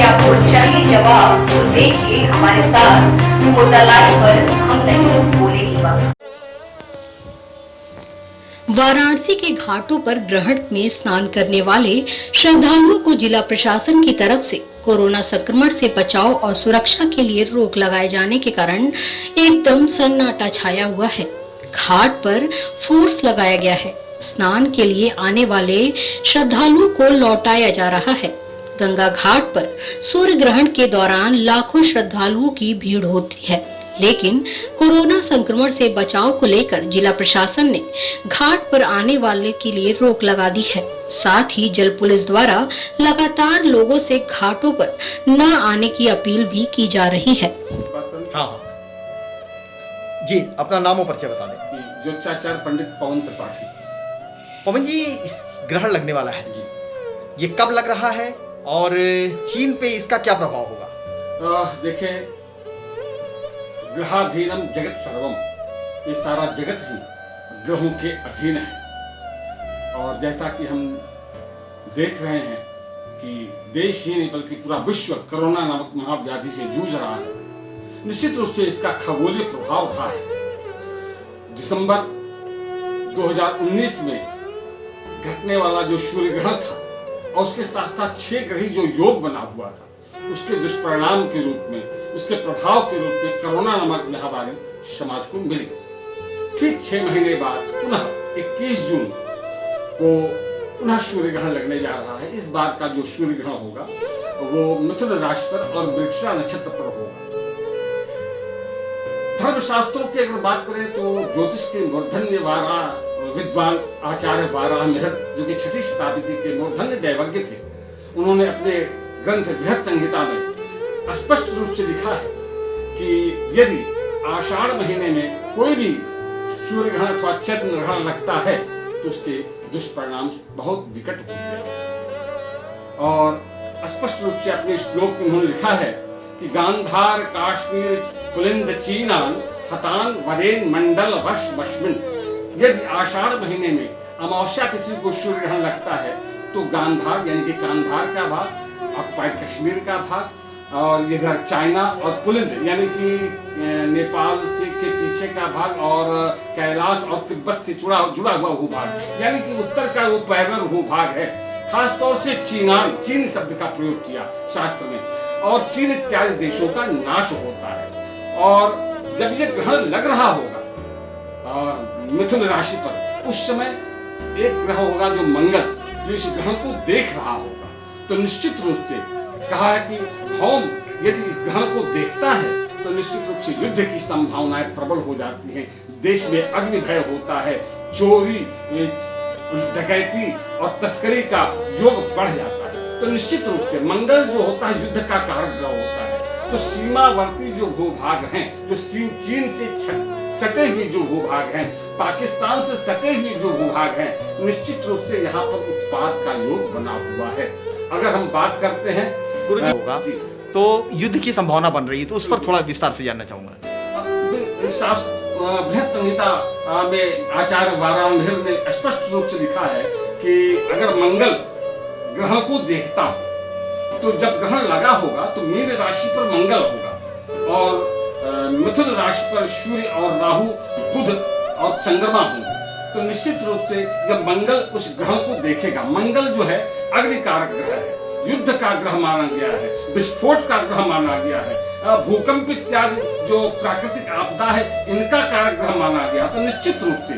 आपको चाहिए जवाब तो देखिए हमारे साथ होता लाइव पर हम नहीं बोलेंगे बात। वाराणसी के घाटों पर ग्रहण में स्नान करने वाले श्रद्धालुओं को जिला प्रशासन की तरफ से कोरोना संक्रमण से बचाव और सुरक्षा के लिए रोक लगाए जाने के कारण एकदम सन्नाटा छाया हुआ है। घाट पर फोर्स लगाया गया है। स्नान के लिए आने वाले श्रद्धालुओं को लौटाया जा रहा है। गंगा घाट पर सूर्य ग्रहण के दौरान लाखों श्रद्धालुओं की भीड़ होती है, लेकिन कोरोना संक्रमण से बचाव को लेकर जिला प्रशासन ने घाट पर आने वाले के लिए रोक लगा दी है। साथ ही जल पुलिस द्वारा लगातार लोगों से घाटों पर न आने की अपील भी की जा रही है। हाँ हाँ जी, अपना नाम और परिचय बता दें। ज्योतिषाचार्य पंडित पवन त्रिपाठी। पवन जी, ग्रहण लगने वाला है जी, ये कब लग रहा है और चीन पे इसका क्या प्रभाव होगा? देखिए, ग्रहाधीनम जगत सर्वम, ये सारा जगत ही ग्रहों के अधीन है। और जैसा कि हम देख रहे हैं कि देश ही नहीं बल्कि पूरा विश्व कोरोना नामक महाव्याधि से जूझ रहा है, निश्चित रूप से इसका खगोलीय प्रभाव रहा है। दिसंबर 2019 में घटने वाला जो सूर्य ग्रहण था और उसके साथ साथ 6 ग्रही जो योग बना हुआ था, उसके दुष्परिणाम के रूप में, उसके प्रभाव के रूप में कोरोना नामक महामारी समाज को मिली। ठीक 6 महीने बाद पुनः 21 जून को पुनः सूर्य ग्रहण लगने जा रहा है। इस बार का जो सूर्य ग्रहण होगा वो मिथुन राशि पर और वृक्षा नक्षत्र पर होगा। धर्मशास्त्रों की अगर बात करें तो ज्योतिष के मूर्धन्य विद्वान आचार्य वाराह जो कि 6वीं शताब्दी के मूर्धन्य दैवज्ञ थे, उन्होंने अपने ग्रंथ बृहत संहिता में स्पष्ट रूप से लिखा है कि यदि आषाढ़ महीने में कोई भी सूर्य ग्रहण अथवा चंद्र ग्रहण लगता है तो उसके दुष्परिणाम बहुत विकट होते हैं। और स्पष्ट रूप से अपने श्लोक में उन्होंने लिखा है कि गांधार काश्मीर पुलिंद चीनान हतान वदेन मंडल वर्ष वश्मिन, यदि आषाढ़ महीने में अमावस्या तिथि को सूर्य ग्रहण लगता है तो गांधार यानी कि कांधार का भाग, ऑक्युपाइड कश्मीर का भाग, और इधर चाइना और पुलिंद यानी कि नेपाल से के पीछे का भाग और कैलाश और तिब्बत से जुड़ा हुआ भूभाग, यानी कि उत्तर का वो पैगर भूभाग है। खास तौर से चीन शब्द का प्रयोग किया शास्त्र में, और चीन इत्यादि देशों का नाश होता है। और जब ये ग्रहण लग रहा होगा मिथुन राशि पर, उस समय एक ग्रह होगा जो मंगल, जो इस ग्रहण को देख रहा होगा। तो निश्चित रूप से कहा है कि भौम यदि ग्रहण को देखता है तो निश्चित रूप से युद्ध की संभावनाएं प्रबल हो जाती हैं। देश में अग्नि भय होता है, चोरी डकैती और तस्करी का योग बढ़ जाता है। तो निश्चित रूप से मंगल जो होता है युद्ध का कारक ग्रह होता है। तो सीमावर्ती जो भूभाग हैं, जो चीन से सटे हुए जो भूभाग हैं, पाकिस्तान से सटे हुए जो भूभाग हैं, निश्चित रूप से यहाँ पर उत्पाद का योग बना हुआ है। अगर हम बात करते हैं गुरुजी होगा तो युद्ध की संभावना बन रही है, तो उस पर थोड़ा विस्तार से जानना चाहूंगा। बृहत संहिता में आचार्य वाराह ने स्पष्ट रूप से लिखा है कि अगर मंगल ग्रहण को देखता तो जब ग्रहण लगा होगा तो मीन राशि पर मंगल होगा और मिथुन राशि पर सूर्य और राहु बुध और चंद्रमा होंगे। तो निश्चित रूप से जब मंगल उस ग्रहण को देखेगा, मंगल जो है अग्नि कारक ग्रह है, युद्ध का ग्रह माना गया है, विस्फोट का ग्रह माना गया है, भूकंप इत्यादि जो प्राकृतिक आपदा है इनका कारक ग्रह माना गया। तो निश्चित रूप से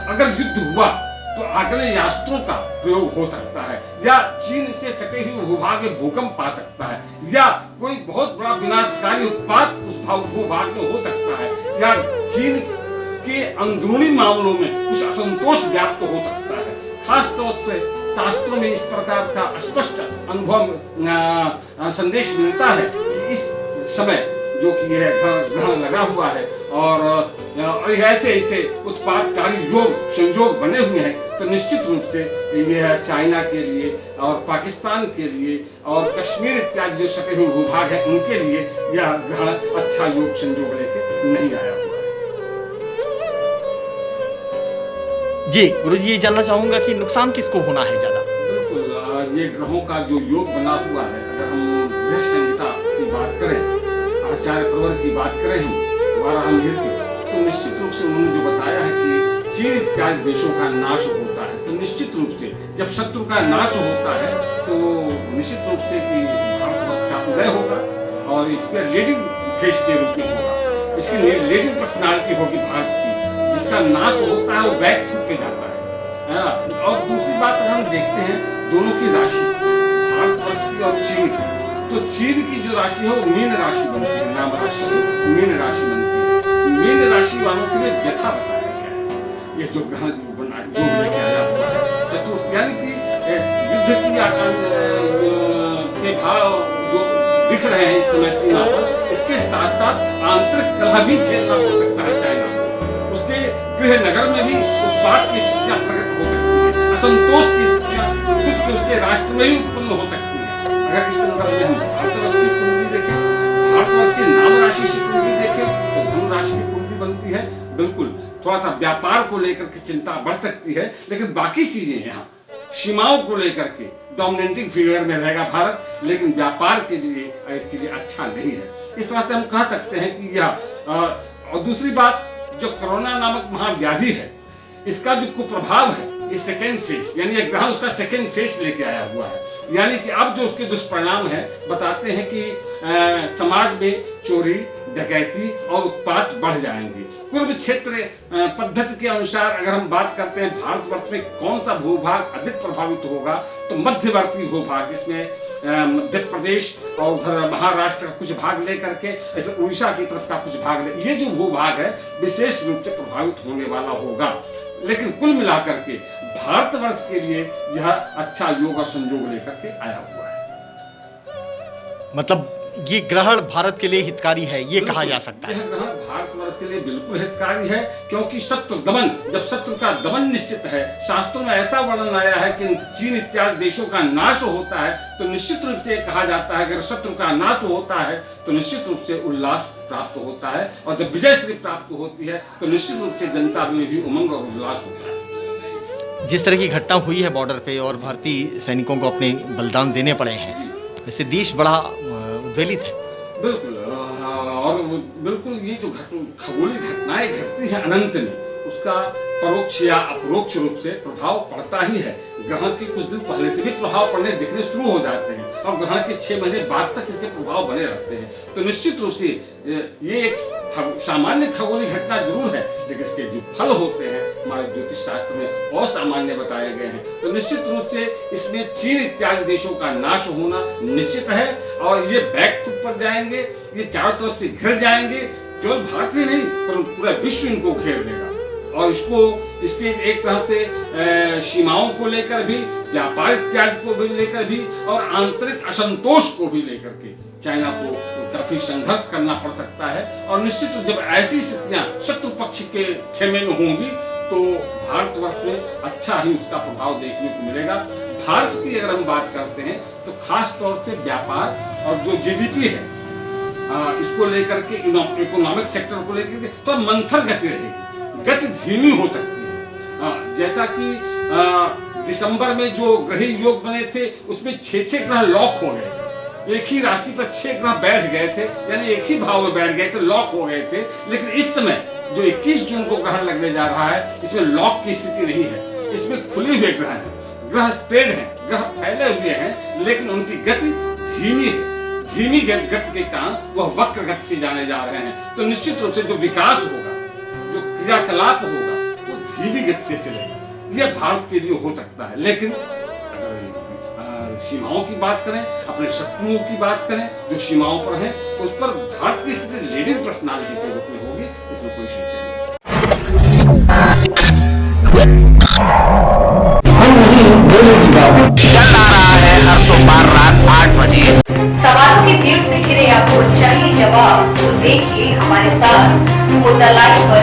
अगर युद्ध हुआ तो आग्नेयास्त्रों का प्रयोग हो सकता है, या चीन से सटे हुए भूभाग में भूकंप आ सकता है, या कोई बहुत बड़ा विनाशकारी उत्पात उस भूभाग में हो सकता है, या चीन के अंदरूनी मामलों में कुछ असंतोष व्याप्त हो सकता है। खास तौर से शास्त्रों में इस प्रकार का स्पष्ट अनुभव संदेश मिलता है कि इस समय जो कि यह ग्रहण लगा हुआ है और ऐसे उत्पादकारी योग संयोग बने हुए हैं, तो निश्चित रूप से यह चाइना के लिए और पाकिस्तान के लिए और कश्मीर इत्यादि जो सटे हुए भूभाग है उनके लिए यह ग्रहण अच्छा योग संयोग लेके नहीं आया हुआ है। जी गुरुजी, ये जानना चाहूंगा कि नुकसान किसको होना है ज्यादा? बिल्कुल, ये ग्रहों का जो योग बना हुआ है, अगर हम वृहत संहिता की बात करें, आचार्य प्रवर की बात करें हम वाराह मिहिर की, तो निश्चित रूप से उन्होंने जो बताया है कि चीन इत्यादि देशों का नाश होता है, तो निश्चित रूप से जब शत्रु का नाश होता है तो निश्चित रूप से कि भारतवर्ष का उदय होगा और इसके लीडिंग फेस के रूप में होगा, इसकी लीडिंग पर्सनालिटी होगी भारत की, जिसका नाश होता है वो बैक फुट पे जाता है। और दूसरी बात अगर हम देखते हैं दोनों की राशि, भारतवर्ष की और चीन की, तो चीन की जो राशि है वो मीन राशि बनती है, नाम राशि मीन राशि बनती है। मीन राशि वालों के लिए व्यथा बताया गया है ये जो ग्रहण जो लेके आया हुआ है चतुर्थ, यानी कि युद्ध की के भाव जो दिख रहे हैं इस समय सीमा पर, इसके साथ साथ आंतरिक कलह भी झेलना हो सकता है चाइना को, उसके गृह नगर में भी उत्पात की स्थितियां प्रकट हो सकती है, असंतोष की स्थितियां खुद के उसके राष्ट्र में भी उत्पन्न हो सकती है। अगर इस संदर्भ में हम भारतवर्ष की कुंडली देखें, भारतवर्ष की नाम राशि से कुंडली देखें तो धनु राशि की कुंडली बनती है। बिल्कुल थोड़ा सा व्यापार को लेकर के चिंता बढ़ सकती है, लेकिन बाकी चीजें यहाँ सीमाओं को लेकर के डोमिनेटिंग फिगर में रहेगा भारत, लेकिन व्यापार के लिए इसके लिए अच्छा नहीं है। इस तरह से हम कह सकते हैं कि यह और दूसरी बात जो कोरोना नामक महाव्याधि है, इसका जो कुप्रभाव है ये सेकेंड फेज, यानी ये ग्रहण उसका सेकेंड फेज लेके आया हुआ है, यानी कि अब जो उसके दुष्परिणाम है बताते हैं कि समाज में चोरी डकैती और उत्पात बढ़ जाएंगे। कुर्म क्षेत्र पद्धति के अनुसार अगर हम बात करते हैं भारतवर्ष में कौन सा भूभाग अधिक प्रभावित होगा, तो मध्यवर्ती भूभाग, जिसमें मध्य प्रदेश और उधर महाराष्ट्र का कुछ भाग लेकर के इधर उड़ीसा की तरफ का कुछ भाग ये जो भूभाग है विशेष रूप से प्रभावित होने वाला होगा। लेकिन कुल मिलाकर के भारतवर्ष के लिए यह अच्छा योग और संयोग लेकर के आया हुआ है। मतलब ये ग्रहण भारत के लिए हितकारी है, ये कहा जा सकता है। यह ग्रहण भारतवर्ष के लिए बिल्कुल हितकारी है, क्योंकि शत्रु दमन, जब शत्रु का दमन निश्चित है, शास्त्रों में ऐसा वर्णन आया है कि चीन इत्यादि देशों का नाश होता है, तो निश्चित रूप से कहा जाता है अगर शत्रु का नाश होता है तो निश्चित रूप से उल्लास प्राप्त होता है, और जब विजय श्री प्राप्त होती है तो निश्चित रूप से जनता में भी उमंग और उल्लास होता है। जिस तरह की घटना हुई है बॉर्डर पे और भारतीय सैनिकों को अपने बलिदान देने पड़े हैं, इससे देश बड़ा उद्वेलित है। बिल्कुल, और बिल्कुल ये जो खगोलीय घटनाएं घटती है अनंत में, उसका परोक्ष या अपरोक्ष रूप से प्रभाव पड़ता ही है। ग्रहण के कुछ दिन पहले से भी प्रभाव पड़ने दिखने शुरू हो जाते हैं और ग्रहण के 6 महीने बाद तक इसके प्रभाव बने रहते हैं। तो निश्चित रूप से ये एक सामान्य खगोलीय घटना जरूर है, लेकिन इसके जो फल होते हैं हमारे ज्योतिष शास्त्र में असामान्य बताए गए हैं। तो निश्चित रूप से इसमें चीन इत्यादि देशों का नाश होना निश्चित है, और ये बैक फुट पर जाएंगे, ये चारों तरफ से घिर जाएंगे। केवल भारत ही नहीं परंतु पूरा विश्व इनको घेर लेगा, और इसको इसके एक तरह से सीमाओं को लेकर भी, व्यापार इत्यादि को भी लेकर भी, और आंतरिक असंतोष को भी लेकर के चाइना को काफी संघर्ष करना पड़ सकता है। और निश्चित जब ऐसी स्थितियां शत्रु पक्ष के खेमे में होंगी तो भारतवर्ष में अच्छा ही उसका प्रभाव देखने को मिलेगा। भारत की अगर हम बात करते हैं तो खास तौर से व्यापार और जो जीडीपी है इसको लेकर के, इकोनॉमिक सेक्टर को लेकर के तो मंथर गति रहेगी, गति धीमी हो सकती है। जैसा कि दिसंबर में जो ग्रह योग बने थे उसमें 6 ग्रह लॉक हो गए थे, एक ही राशि पर 6 ग्रह बैठ गए थे, यानी एक ही भाव में बैठ गए थे, लॉक हो गए थे। लेकिन इस समय जो 21 जून को ग्रहण लगने जा रहा है इसमें लॉक की स्थिति नहीं है, इसमें खुले हुए ग्रह हैं, ग्रह स्प्रेड हैं, ग्रह फैले हुए हैं, लेकिन उनकी गति धीमी है। धीमी गति के कारण वह वक्र गति से जाने जा रहे हैं। तो निश्चित रूप से जो विकास होगा, जो क्रियाकलाप होगा वो धीमी गति से चलेगा। यह भारत के लिए हो सकता है, लेकिन अगर सीमाओं की बात करें, अपने शत्रुओं की बात करें जो सीमाओं पर हैं, उस पर भारत की स्थिति लीडिंग पर्सनालिटी के रूप में होगी, इसमें कोई शक नहीं। चल आ रहा है हर सोमवार रात 8 बजे। सवालों की भीड़ से घिरे आपको चाहिए जवाब, तो देखिए हमारे साथ मुद्दा लाइव पर